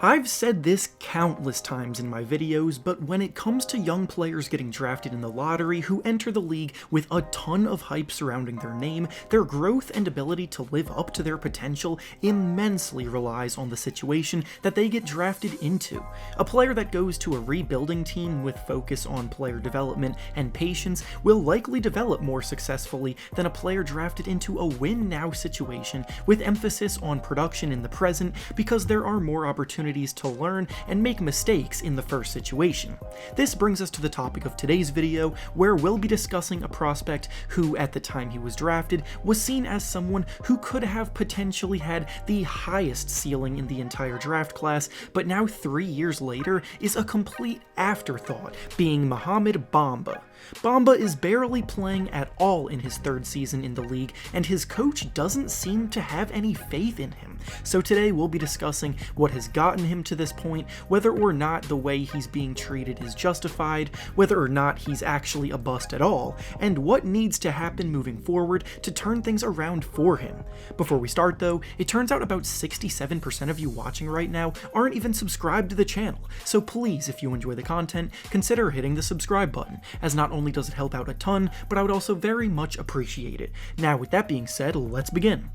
I've said this countless times in my videos, but when it comes to young players getting drafted in the lottery who enter the league with a ton of hype surrounding their name, their growth and ability to live up to their potential immensely relies on the situation that they get drafted into. A player that goes to a rebuilding team with focus on player development and patience will likely develop more successfully than a player drafted into a win-now situation with emphasis on production in the present, because there are more opportunities to learn and make mistakes in the first situation. This brings us to the topic of today's video, where we'll be discussing a prospect who, at the time he was drafted, was seen as someone who could have potentially had the highest ceiling in the entire draft class, but now 3 years later is a complete afterthought, being Mo Bamba. Bamba is barely playing at all in his third season in the league, and his coach doesn't seem to have any faith in him. So today we'll be discussing what has gotten him to this point, whether or not the way he's being treated is justified, whether or not he's actually a bust at all, and what needs to happen moving forward to turn things around for him. Before we start though, it turns out about 67% of you watching right now aren't even subscribed to the channel, so please, if you enjoy the content, consider hitting the subscribe button, as not only does it help out a ton, but I would also very much appreciate it. Now with that being said, let's begin.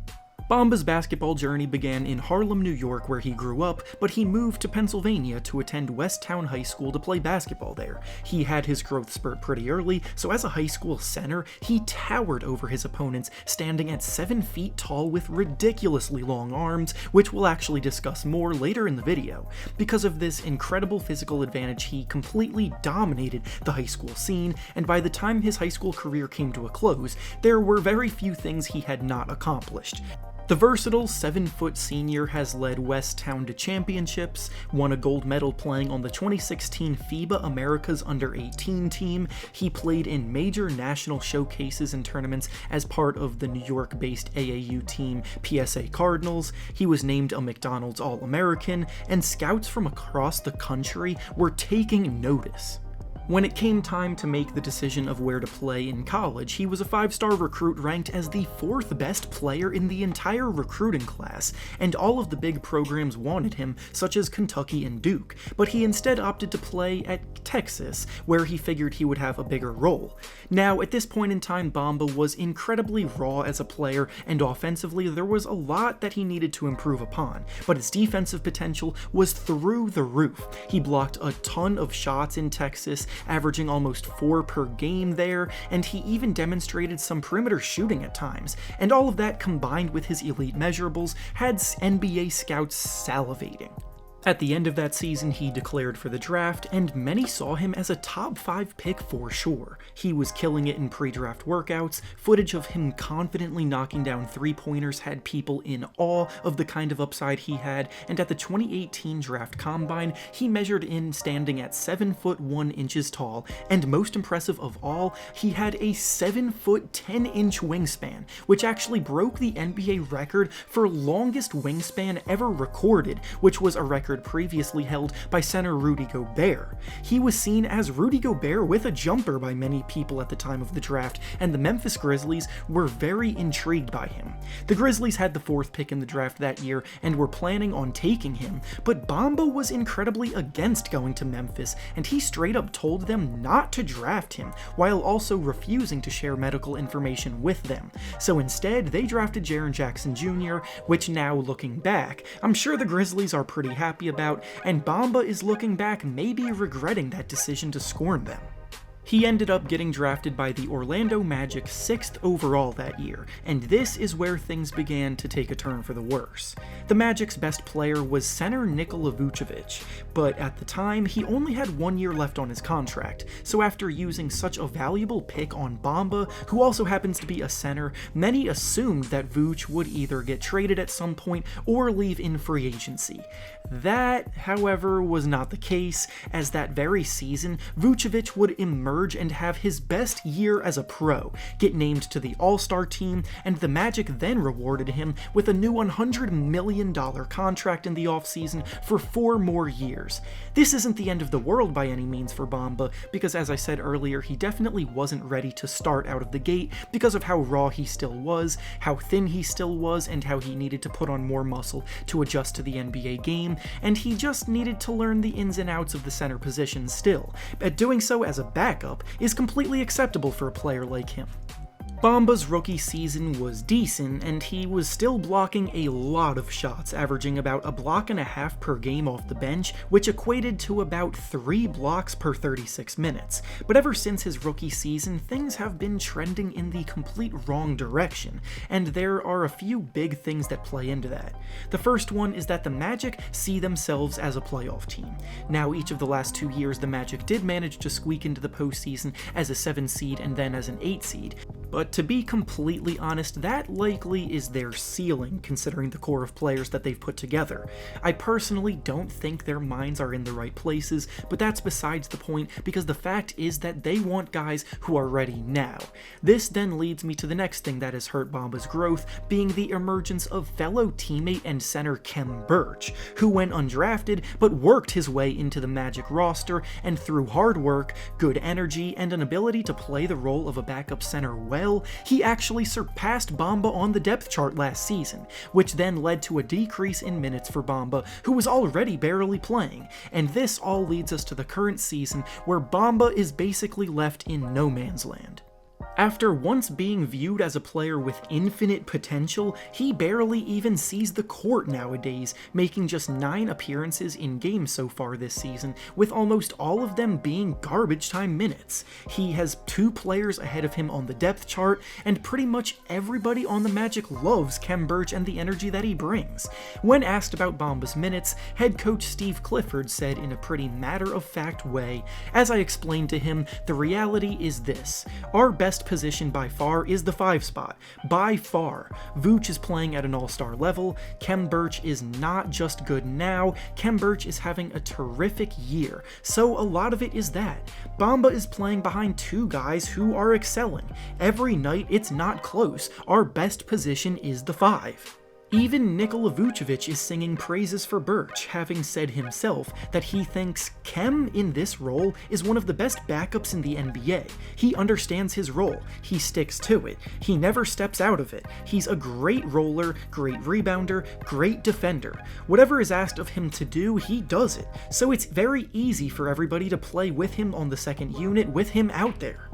Bamba's basketball journey began in Harlem, New York, where he grew up, but he moved to Pennsylvania to attend Westtown High School to play basketball there. He had his growth spurt pretty early, so as a high school center, he towered over his opponents, standing at 7 feet tall with ridiculously long arms, which we'll actually discuss more later in the video. Because of this incredible physical advantage, he completely dominated the high school scene, and by the time his high school career came to a close, there were very few things he had not accomplished. The versatile 7-foot senior has led Westtown to championships, won a gold medal playing on the 2016 FIBA Americas Under-18 team. He played in major national showcases and tournaments as part of the New York-based AAU team PSA Cardinals. He was named a McDonald's All-American, and scouts from across the country were taking notice. When it came time to make the decision of where to play in college, he was a 5-star recruit ranked as the 4th best player in the entire recruiting class, and all of the big programs wanted him, such as Kentucky and Duke, but he instead opted to play at Texas, where he figured he would have a bigger role. Now, at this point in time, Bamba was incredibly raw as a player, and offensively there was a lot that he needed to improve upon, but his defensive potential was through the roof. He blocked a ton of shots in Texas, averaging almost 4 per game there, and he even demonstrated some perimeter shooting at times, and all of that combined with his elite measurables had NBA scouts salivating. At the end of that season, he declared for the draft, and many saw him as a top 5 pick for sure. He was killing it in pre-draft workouts. Footage of him confidently knocking down 3-pointers had people in awe of the kind of upside he had, and at the 2018 draft combine, he measured in standing at 7 foot 1 inches tall, and most impressive of all, he had a 7 foot 10 inch wingspan, which actually broke the NBA record for longest wingspan ever recorded, which was a record previously held by center Rudy Gobert. He was seen as Rudy Gobert with a jumper by many people at the time of the draft, and the Memphis Grizzlies were very intrigued by him. The Grizzlies had the 4th pick in the draft that year and were planning on taking him, but Bamba was incredibly against going to Memphis, and he straight up told them not to draft him, while also refusing to share medical information with them. So instead, they drafted Jaren Jackson Jr., which now, looking back, I'm sure the Grizzlies are pretty happy about, and Bamba is looking back maybe regretting that decision to scorn them. He ended up getting drafted by the Orlando Magic 6th overall that year, and this is where things began to take a turn for the worse. The Magic's best player was center Nikola Vucevic, but at the time, he only had 1 year left on his contract, so after using such a valuable pick on Bamba, who also happens to be a center, many assumed that Vuce would either get traded at some point or leave in free agency. That, however, was not the case, as that very season, Vucevic would emerge emerge and have his best year as a pro, get named to the All-Star team, and the Magic then rewarded him with a new $100 million contract in the offseason for 4 more years. This isn't the end of the world by any means for Bamba, because as I said earlier, he definitely wasn't ready to start out of the gate because of how raw he still was, how thin he still was, and how he needed to put on more muscle to adjust to the NBA game, and he just needed to learn the ins and outs of the center position still. But doing so as a backup is completely acceptable for a player like him. Bamba's rookie season was decent, and he was still blocking a lot of shots, averaging about a block and a half per game off the bench, which equated to about 3 blocks per 36 minutes. But ever since his rookie season, things have been trending in the complete wrong direction, and there are a few big things that play into that. The first one is that the Magic see themselves as a playoff team. Now, each of the last 2 years, the Magic did manage to squeak into the postseason as a 7 seed and then as an 8 seed, but to be completely honest, that likely is their ceiling, considering the core of players that they've put together. I personally don't think their minds are in the right places, but that's besides the point, because the fact is that they want guys who are ready now. This then leads me to the next thing that has hurt Bamba's growth, being the emergence of fellow teammate and center Khem Birch, who went undrafted, but worked his way into the Magic roster, and through hard work, good energy, and an ability to play the role of a backup center well, he actually surpassed Bamba on the depth chart last season, which then led to a decrease in minutes for Bamba, who was already barely playing, and this all leads us to the current season, where Bamba is basically left in no man's land. After once being viewed as a player with infinite potential, he barely even sees the court nowadays, making just 9 appearances in games so far this season, with almost all of them being garbage time minutes. He has 2 players ahead of him on the depth chart, and pretty much everybody on the Magic loves Khem Birch and the energy that he brings. When asked about Bamba's minutes, head coach Steve Clifford said in a pretty matter-of-fact way, "As I explained to him, the reality is this. Our best position by far is the 5 spot. By far. Vooch is playing at an all-star level. Khem Birch is not just good now, Khem Birch is having a terrific year. So a lot of it is that. Bamba is playing behind 2 guys who are excelling. Every night it's not close. Our best position is the 5. Even Nikola Vucevic is singing praises for Birch, having said himself that he thinks Khem in this role is one of the best backups in the NBA. He understands his role, he sticks to it, he never steps out of it, he's a great roller, great rebounder, great defender. Whatever is asked of him to do, he does it, so it's very easy for everybody to play with him on the second unit with him out there."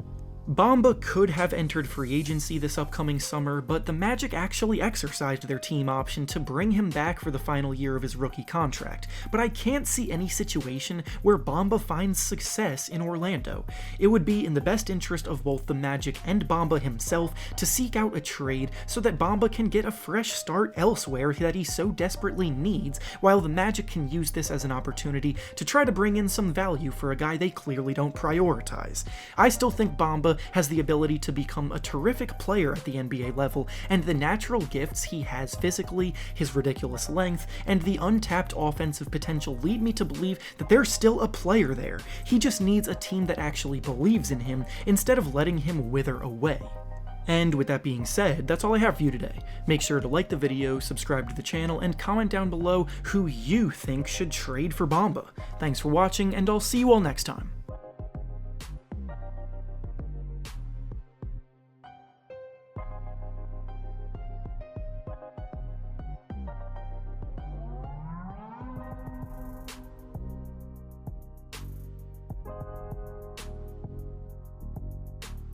Bamba could have entered free agency this upcoming summer, but the Magic actually exercised their team option to bring him back for the final year of his rookie contract, but I can't see any situation where Bamba finds success in Orlando. It would be in the best interest of both the Magic and Bamba himself to seek out a trade so that Bamba can get a fresh start elsewhere that he so desperately needs, while the Magic can use this as an opportunity to try to bring in some value for a guy they clearly don't prioritize. I still think Bamba has the ability to become a terrific player at the NBA level, and the natural gifts he has physically, his ridiculous length, and the untapped offensive potential lead me to believe that there's still a player there. He just needs a team that actually believes in him instead of letting him wither away. And with that being said, that's all I have for you today. Make sure to like the video, subscribe to the channel, and comment down below who you think should trade for Bamba. Thanks for watching, and I'll see you all next time.